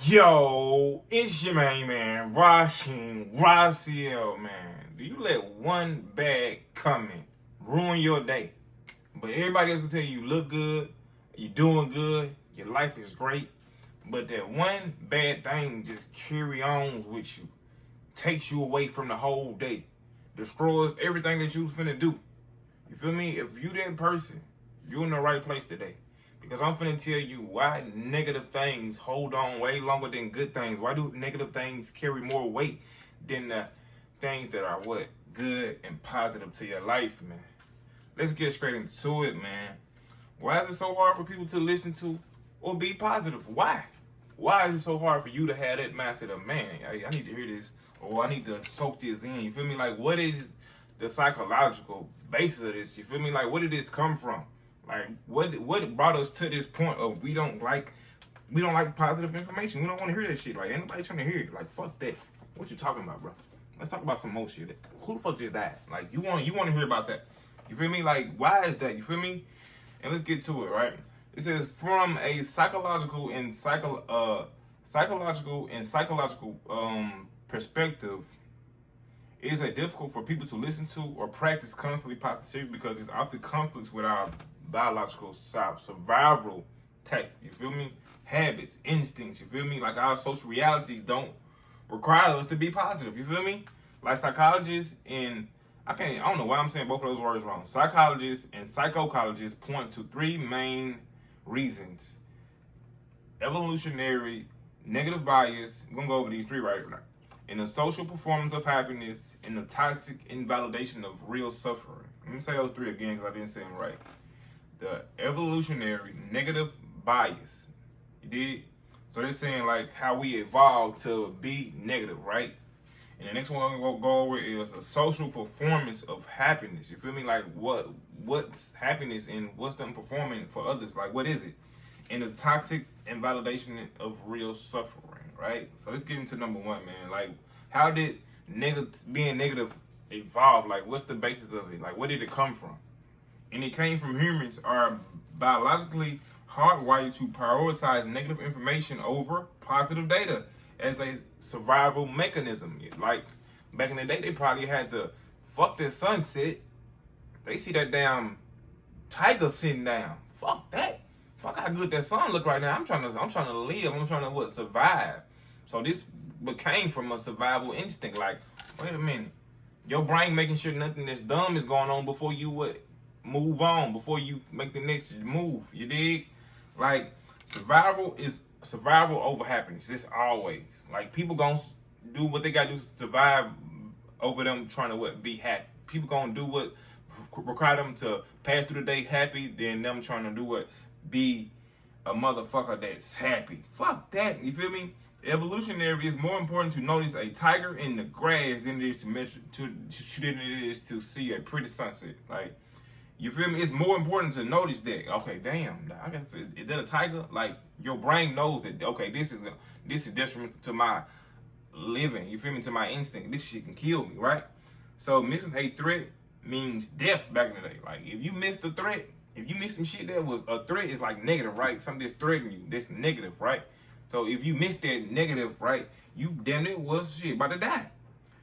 Yo, it's your main man, Raciel, man. Do you let one bad comment ruin your day? But everybody else can tell you look good, you're doing good, your life is great. But that one bad thing just carry on with you, takes you away from the whole day, destroys everything that you was finna do. You feel me? If you that person, you're in the right place today. Because I'm finna tell you why negative things hold on way longer than good things. Why do negative things carry more weight than the things that are what? Good and positive to your life, man. Let's get straight into it, man. Why is it so hard for people to listen to or be positive? Why? Why is it so hard for you to have that mindset of, man, I need to hear this, or I need to soak this in? You feel me? Like, what is the psychological basis of this? You feel me? Like, where did this come from? Like, what brought us to this point of we don't like positive information. We don't want to hear that shit. Like, anybody trying to hear it. Like, fuck that. What you talking about, bro? Let's talk about some more shit. Who the fuck just died? Like, you want to hear about that. You feel me? Like, why is that? You feel me? And let's get to it, right? It says from a psychological perspective, it is difficult for people to listen to or practice constantly positivity because it often conflicts with our biological survival tactics. You feel me? Habits, instincts. You feel me? Like our social realities don't require us to be positive. You feel me? Like psychologists and I don't know why I'm saying both of those words wrong. Psychologists and psychologists point to three main reasons: evolutionary, negative bias. I'm gonna go over these three right now. In the social performance of happiness, and the toxic invalidation of real suffering. Let me say those three again because I didn't say them right. The evolutionary, negative bias. You did? So they're saying like how we evolved to be negative, right? And the next one I'm gonna go over is the social performance of happiness. You feel me? Like what's happiness and what's them performing for others? Like what is it? And the toxic invalidation of real suffering, right? So let's get into number one, man. Like how did being negative evolve? Like what's the basis of it? Like where did it come from? And it came from humans are biologically hardwired to prioritize negative information over positive data as a survival mechanism. Like back in the day, they probably had to fuck their sunset. They see that damn tiger sitting down. Fuck that. Fuck how good that sun look right now. I'm trying to live. I'm trying to survive. So this became from a survival instinct. Like, wait a minute. Your brain making sure nothing that's dumb is going on before you move on, before you make the next move. You dig? Like survival over happiness. It's always like people gonna do what they gotta do to survive over them trying to be happy. People gonna do what require them to pass through the day happy than them trying to do be a motherfucker that's happy. Fuck that. You feel me? Evolutionary is more important to notice a tiger in the grass than it is to see a pretty sunset. Like, you feel me? It's more important to notice that. Okay, damn. I guess is that a tiger? Like your brain knows that. Okay, this is detrimental to my living. You feel me? To my instinct. This shit can kill me, right? So missing a threat means death back in the day. Like if you missed the threat, if you missed some shit that was a threat, it's like negative, right? Something that's threatening you. That's negative, right? So if you missed that negative, right, you damn it was shit about to die.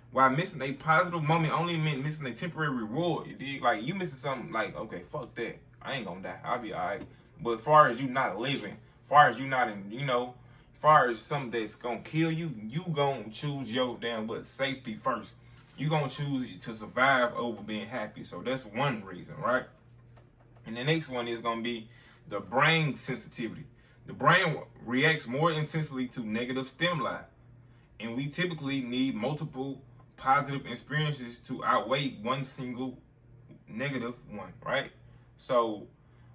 While missing a positive moment only meant missing a temporary reward. You dig? Like you missing something like, okay, fuck that. I ain't gonna die. I'll be alright. But as far as you not living, as far as you not in, as far as something that's gonna kill you, you gonna choose your damn safety first. You gonna choose to survive over being happy. So that's one reason, right? And the next one is gonna be the brain sensitivity. The brain reacts more intensely to negative stimuli, and we typically need multiple positive experiences to outweigh one single negative one, right? So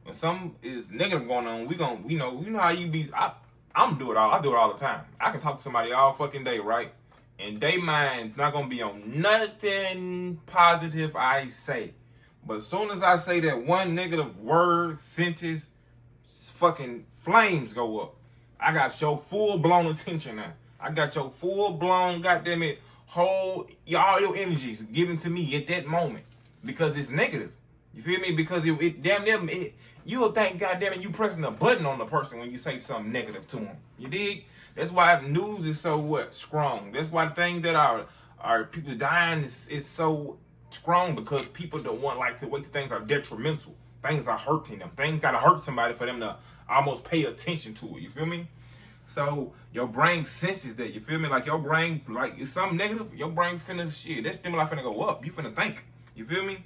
when something is negative going on, we know how you be. I do it all the time. I can talk to somebody all fucking day, right? And they mind not gonna be on nothing positive I say. But as soon as I say that one negative word, sentence, fucking flames go up. I got your full-blown attention now. I got your full-blown, goddamn it, all your energies given to me at that moment. Because it's negative. You feel me? Because you'll think, goddamn it, you pressing a button on the person when you say something negative to them. You dig? That's why news is so strong. That's why the thing that our people dying is so strong, because people don't want like to wait. Things are detrimental. Things are hurting them. Things gotta hurt somebody for them to almost pay attention to it. You feel me? So your brain senses that. You feel me? Like your brain, like it's something negative, your brain's finna shit. That stimuli finna go up. You finna think. You feel me?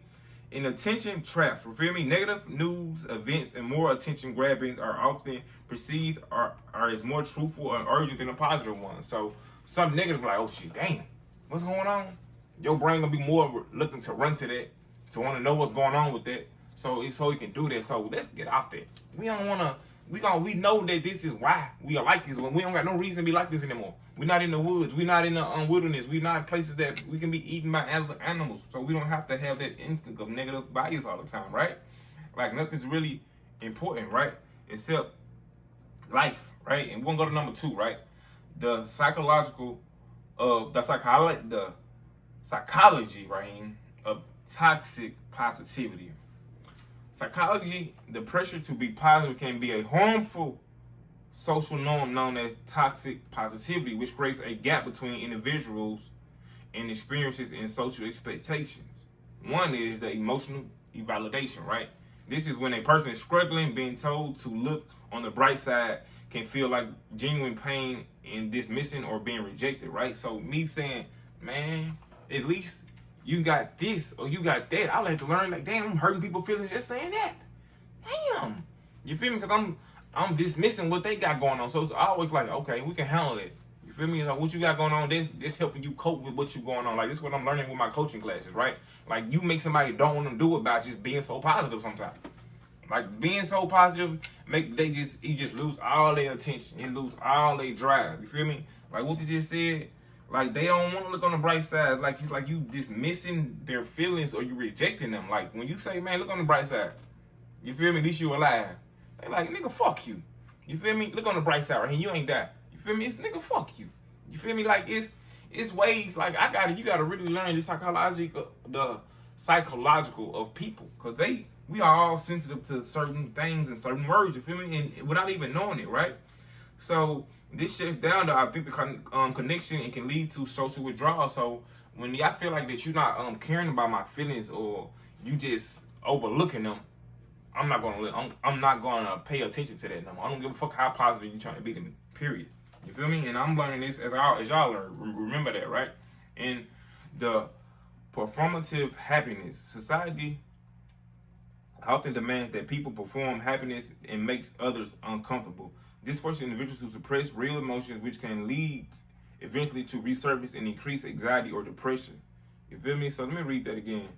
In attention traps, you feel me? Negative news, events, and more attention grabbing are often perceived are as more truthful and urgent than a positive one. So something negative, like, oh shit, damn, what's going on? Your brain gonna be more looking to run to that, to want to know what's going on with that, so it can do that. So let's get off that. We don't wanna. We know that this is why we are like this. When we don't got no reason to be like this anymore. We're not in the woods. We're not in the wilderness. We're not in places that we can be eaten by animals. So we don't have to have that instinct of negative bias all the time, right? Like nothing's really important, right? Except life, right? And we're gonna go to number 2, right? The psychology, Raheem, of toxic positivity. Psychology, the pressure to be positive can be a harmful social norm known as toxic positivity, which creates a gap between individuals and experiences and social expectations. One is the emotional validation, right? This is when a person is struggling, being told to look on the bright side can feel like genuine pain and dismissing or being rejected, right? So me saying, man, at least you got this or you got that, I'll have to learn, like, damn, I'm hurting people's feelings just saying that. Damn. You feel me? Because I'm dismissing what they got going on. So it's always like, okay, we can handle it. You feel me? Like what you got going on, this helping you cope with what you going on. Like this is what I'm learning with my coaching classes, right? Like you make somebody don't want to do it by just being so positive sometimes. Like being so positive, you just lose all their attention. You lose all their drive. You feel me? Like what you just said. Like they don't want to look on the bright side. Like it's like you dismissing their feelings or you rejecting them. Like when you say, man, look on the bright side. You feel me? At least you alive. They like, nigga, fuck you. You feel me? Look on the bright side right here. You ain't die. You feel me? It's nigga, fuck you. You feel me? Like it's ways. Like you gotta really learn the psychological of people, cause we are all sensitive to certain things and certain words. You feel me? And without even knowing it, right? So this shuts down I think the connection and can lead to social withdrawal. So when I feel like that you're not caring about my feelings or you just overlooking them, I'm not gonna pay attention to that number. I don't give a fuck how positive you're trying to be to me. Period. You feel me? And I'm learning this as y'all learn. Remember that, right? And the performative happiness society often demands that people perform happiness and makes others uncomfortable. This forces individuals to suppress real emotions, which can lead eventually to resurface and increase anxiety or depression. You feel me? So let me read that again.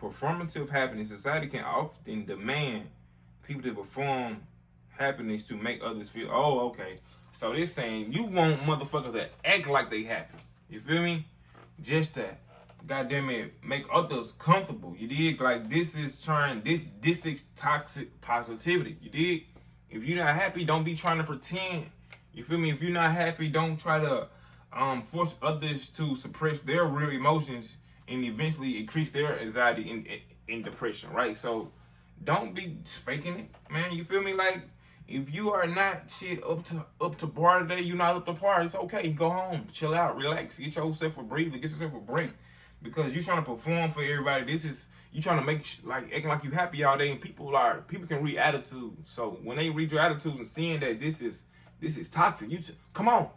Performative happiness. Society can often demand people to perform happiness to make others feel. Oh, okay. So they're saying you want motherfuckers that act like they happy. You feel me? Just to, goddamn it, make others comfortable. You dig? Like this is toxic positivity. You dig? If you're not happy, don't be trying to pretend. You feel me? If you're not happy, don't try to force others to suppress their real emotions and eventually increase their anxiety and depression, right? So don't be faking it, man. You feel me? Like if you are not shit up to par today, you're not up to par. It's okay. Go home, chill out, relax, get yourself a breather, get yourself a break, because you're trying to perform for everybody. You trying to make like acting like you happy all day, and people can read attitude. So when they read your attitude and seeing that this is toxic, come on,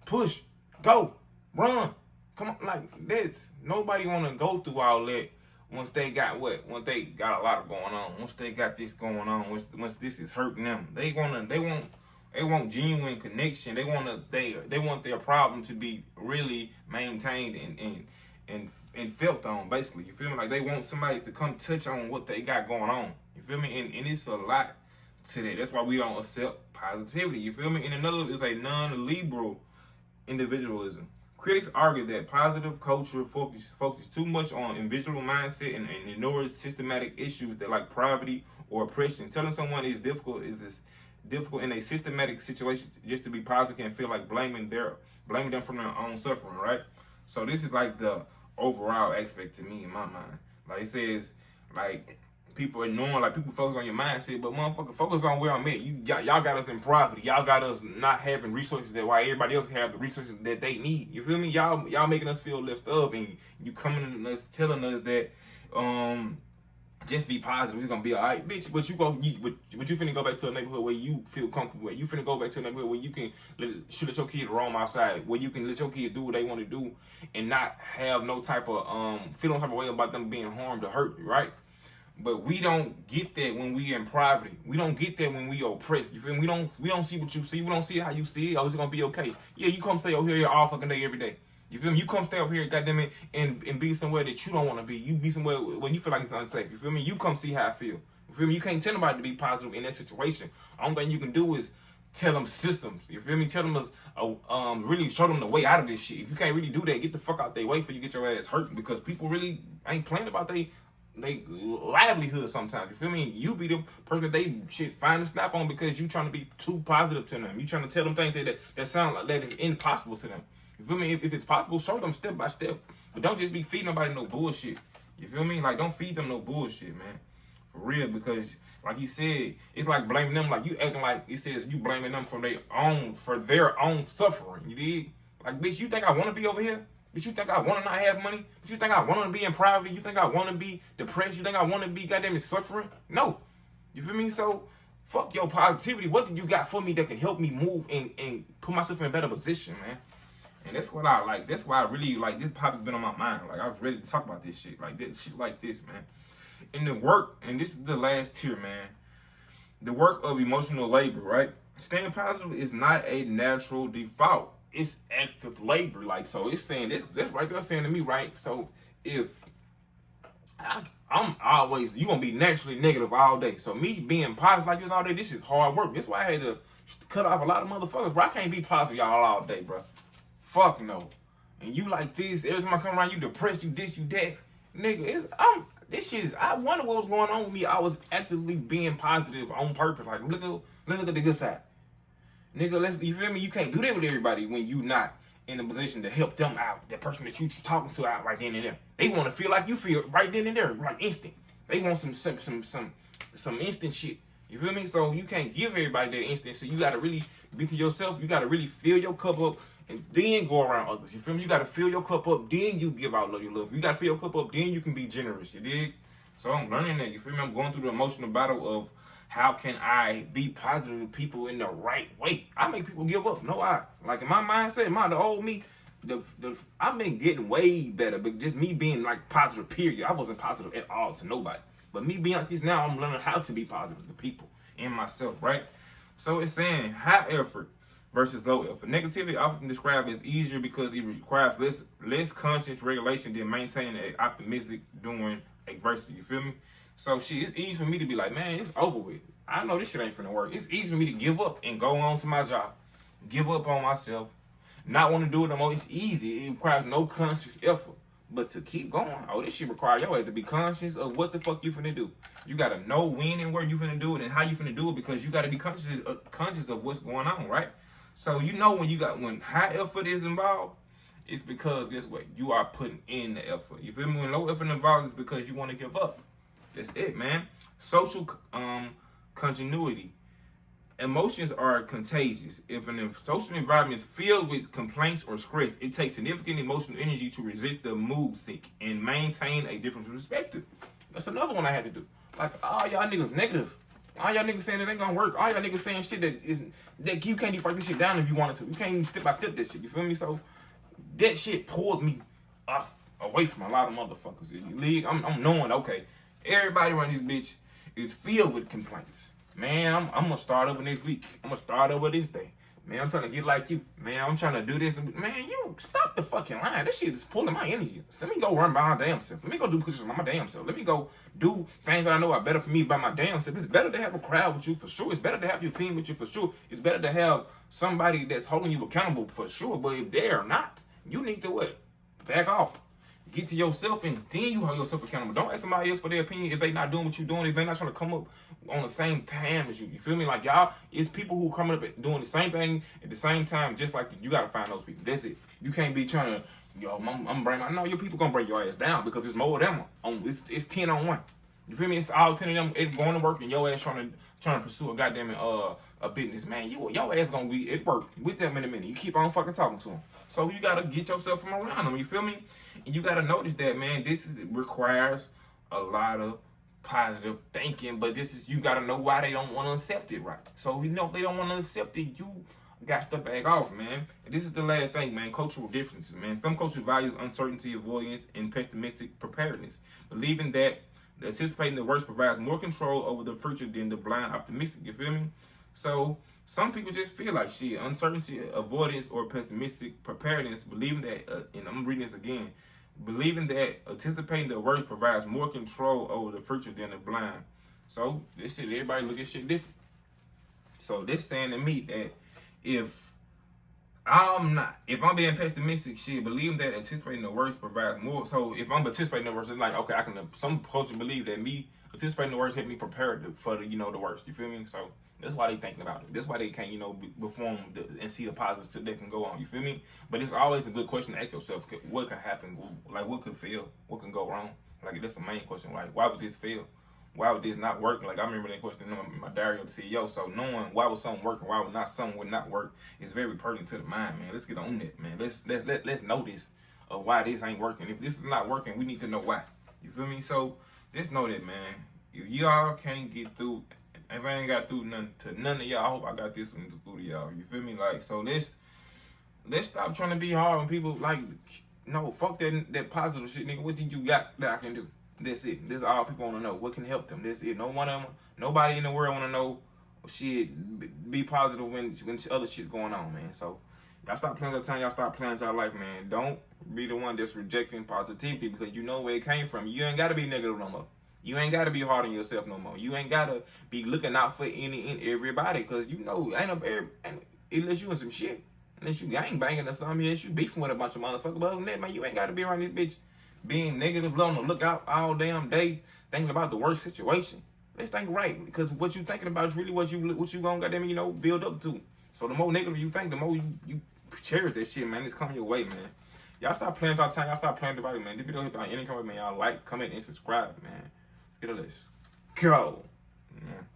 push, go, run, come on, like this. Nobody want to go through all that once they got once they got a lot going on, once they got this going on, once this is hurting them. They want genuine connection. They want their problem to be really maintained and felt on, basically. You feel me? Like they want somebody to come touch on what they got going on. You feel me? And it's a lot to that. That's why we don't accept positivity. You feel me? And another is a non-liberal individualism. Critics argue that positive culture focuses too much on individual mindset and ignores systematic issues that like poverty or oppression. Telling someone is difficult in a systematic situation just to be positive can feel like blaming them from their own suffering, right? So this is like the overall aspect to me in my mind. Like it says, like people ignoring, like people focus on your mindset, but motherfucker, focus on where I'm at. Y'all got us in poverty. Y'all got us not having resources that why everybody else can have the resources that they need. You feel me? Y'all making us feel left up, and you coming to us telling us that just be positive. It's gonna be alright, bitch. But you finna go back to a neighborhood where you feel comfortable. Where you finna go back to a neighborhood where you can let your kids roam outside. Where you can let your kids do what they want to do, and not have no type of feel no type of way about them being harmed or hurt. Right? But we don't get that when we in poverty. We don't get that when we oppressed. You feel me? We don't see what you see. We don't see how you see it. Oh, it's gonna be okay. Yeah, you come stay over here all fucking day every day. You feel me? You come stay over here, goddamn it, and be somewhere that you don't want to be. You be somewhere where you feel like it's unsafe. You feel me? You come see how I feel. You feel me? You can't tell nobody to be positive in that situation. Only thing you can do is tell them systems. You feel me? Tell them really show them the way out of this shit. If you can't really do that, get the fuck out their way before you get your ass hurt, because people really ain't playing about they livelihood sometimes. You feel me? You be the person that they shit find a snap on because you trying to be too positive to them. You trying to tell them things that sound like that is impossible to them. You feel me? If it's possible, show them step by step. But don't just be feeding nobody no bullshit. You feel me? Like, don't feed them no bullshit, man. For real, because like he said, it's like blaming them. Like, you acting like it says you blaming them for their own suffering. You dig? Like, bitch, you think I want to be over here? Bitch, you think I want to not have money? Bitch, you think I want to be in poverty? You think I want to be depressed? You think I want to be goddamn suffering? No. You feel me? So, fuck your positivity. What do you got for me that can help me move and put myself in a better position, man? And that's what I like. That's why I really like this topic been on my mind. Like, I was ready to talk about this shit. Like, this shit like this, man. In the work, and this is the last tier, man. The work of emotional labor, right? Staying positive is not a natural default. It's active labor. Like, so it's saying this right there saying to me, right? So if I'm always, you gonna be naturally negative all day. So me being positive like this all day, this is hard work. That's why I had to cut off a lot of motherfuckers, bro. I can't be positive y'all all day, bro. Fuck no. And you like this, every time I come around, you depressed, you this, you that. Nigga, this shit is, I wonder what was going on with me. I was actively being positive on purpose. Like, look at the good side. Nigga, you feel me? You can't do that with everybody when you not in a position to help them out. That person that you talking to out right then and there. They want to feel like you feel right then and there, like instant. They want some instant shit. You feel me? So you can't give everybody that instant. So you gotta really be to yourself. You gotta really fill your cup up and then go around others. You feel me? You gotta fill your cup up, then you give out your love. You gotta fill your cup up, then you can be generous. You dig? So I'm learning that. You feel me? I'm going through the emotional battle of how can I be positive with people in the right way. I make people give up. No, like in my mindset, the old me, I've been getting way better. But just me being like positive, period. I wasn't positive at all to nobody. But me being like this now, I'm learning how to be positive to people and myself, right? So it's saying high effort versus low effort. Negativity often described as easier because it requires less conscious regulation than maintaining an optimistic during adversity. You feel me? So shit, it's easy for me to be like, man, it's over with. I know this shit ain't finna work. It's easy for me to give up and go on to my job. Give up on myself. Not want to do it no more. It's easy. It requires no conscious effort. But to keep going, this shit requires your ass to be conscious of what the fuck you finna do. You gotta know when and where you finna do it and how you finna do it, because you gotta be conscious of what's going on, right? So you know when high effort is involved, it's because guess what? You are putting in the effort. You feel me? When low effort involved, it's because you want to give up. That's it, man. Social continuity. Emotions are contagious. If an social environment is filled with complaints or stress, it takes significant emotional energy to resist the mood sink and maintain a different perspective. That's another one I had to do. Like, all y'all niggas negative. All y'all niggas saying it ain't gonna work. All y'all niggas saying shit that you can't even break this shit down if you wanted to. You can't even step by step this shit. You feel me? So that shit pulled me away from a lot of motherfuckers. I'm knowing, okay, everybody around this bitch is filled with complaints. Man, I'm gonna start over next week. I'm gonna start over this day. Man, I'm trying to get like you. Man, I'm trying to do this. Man, you stop the fucking line. That shit is pulling my energy. So let me go run by my damn self. Let me go do push-ups by my damn self. Let me go do things that I know are better for me by my damn self. It's better to have a crowd with you for sure. It's better to have your team with you for sure. It's better to have somebody that's holding you accountable for sure. But if they're not, you need to what? Back off. Get to yourself and then you hold yourself accountable. Don't ask somebody else for their opinion if they not doing what you're doing, if they not trying to come up on the same time as you. You feel me? Like y'all, it's people who coming up and doing the same thing at the same time, just like you gotta find those people. That's it. You can't be trying to, I'm bringing, I know your people gonna bring your ass down because it's more of them. It's 10 on 1. You feel me? It's all 10 of them it going to work and your ass trying to pursue a goddamn a business. Man, your ass gonna be at work with them in a minute. You keep on fucking talking to them. So you gotta get yourself from around them, you feel me? And you gotta notice that, man, requires a lot of positive thinking, but you gotta know why they don't want to accept it, right? So if they don't want to accept it, you got to back off, man. And this is the last thing, man. Cultural differences, man. Some cultures values uncertainty, avoidance, and pessimistic preparedness, believing that anticipating the worst provides more control over the future than the blind optimistic. You feel me? So some people just feel like shit, uncertainty, avoidance, or pessimistic preparedness, believing that, and I'm reading this again, believing that anticipating the worst provides more control over the future than the blind. So this shit, everybody look at shit different. So this saying to me that if I'm being pessimistic, shit, believing that anticipating the worst provides more. So if I'm anticipating the worst, it's like, okay, some culture believe that me anticipating the worst help me prepare for the worst. You feel me? So that's why they thinking about it. That's why they can't, perform and see the positives that can go on. You feel me? But it's always a good question to ask yourself, what can happen? Like, what could fail? What can go wrong? Like, that's the main question. Like, why would this fail? Why would this not work? Like, I remember that question in my diary of the CEO. So knowing why would something work and why would something would not work is very pertinent to the mind, man. Let's get on that, man. Let's know this of why this ain't working. If this is not working, we need to know why. You feel me? So just know that, man. If y'all can't get through, if I ain't got through none of y'all, I hope I got this one through to y'all. You feel me? Like, so let's stop trying to be hard when people like, no, fuck that positive shit, nigga. What did you got that I can do? That's it. This is all people want to know. What can help them? That's it. Nobody in the world want to know shit. Be positive when other shit's going on, man. So y'all stop playing your time. Y'all stop playing your life, man. Don't be the one that's rejecting positivity because you know where it came from. You ain't got to be negative no more. You ain't got to be hard on yourself no more. You ain't got to be looking out for any and everybody because unless you in some shit. Unless you gang banging or something, unless you beefing with a bunch of motherfuckers. But other than that, man, you ain't got to be around this bitch being negative, on the lookout all damn day, thinking about the worst situation. Let's think right, because what you thinking about is really what you gonna goddamn build up to. So the more negative you think, the more you cherish that shit, man. It's coming your way, man. Y'all stop playing y'all time. Y'all stop playing the body, man. This video hit by any comment, man. Y'all like, comment, and subscribe, man. Let's get a list. Go, man.